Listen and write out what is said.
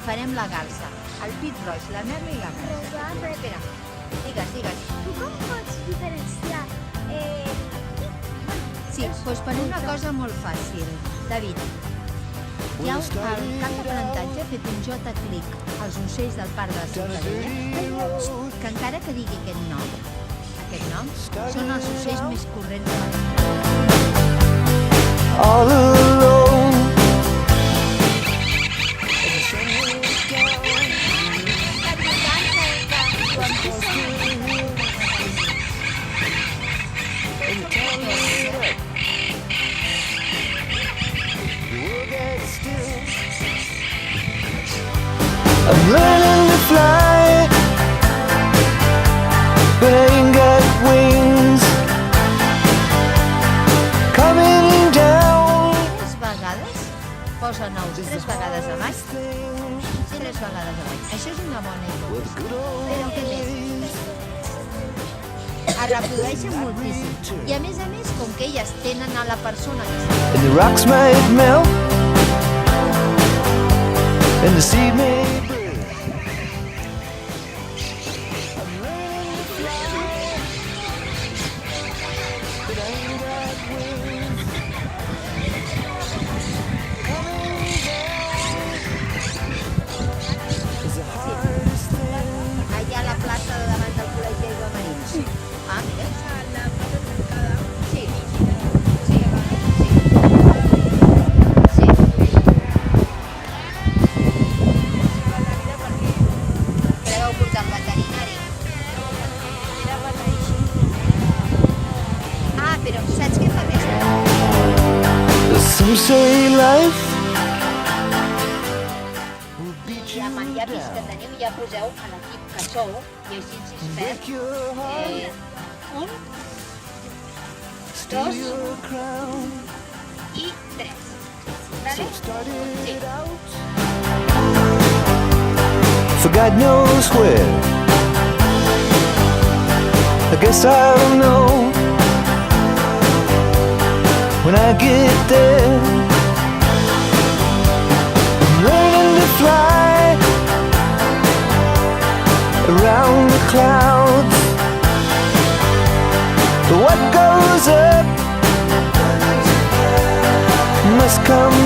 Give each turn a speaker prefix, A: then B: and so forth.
A: farem la garsa, el pit roig, la merla i la garsa. Espera, digues.
B: Tu com pots diferenciar
A: Sí, doncs per una cosa molt fàcil, David. Hi ha al camp d'aprenentatge fet un J-Click als ocells del Parc de la Ciutadella, que encara que digui aquest nom, són els ocells més corrents de la
C: all alone. I'm learning to fly, but I ain't got wings. Coming down.
A: 3 vegades posen ous 3 vegades a l'any. 3 vegades a l'any. Això és una bona informació. Però què més? Es reprodueixen moltíssim. I a més, com que elles tenen a la persona que
C: And the rocks might melt, and the sea may break.
A: allà a la plaça de davant del Col·legi d'Aigua Marins. Ah, mira. Sí. Que l'heu portat al veterinari. Ah, però saps què fa aquesta?
C: Some say life
A: La Maria ha vist que teniu, ja poseu a l'equip que sou, i així si es
C: break
A: perd.
C: your heart,
A: 1,
C: steal
A: 2
C: your crown.
A: i 3.
C: So
A: Vale?
C: started
A: Sí.
C: out for God knows where. I guess I'll know when I get there. I'm learning to fly around the clouds. But what goes up must come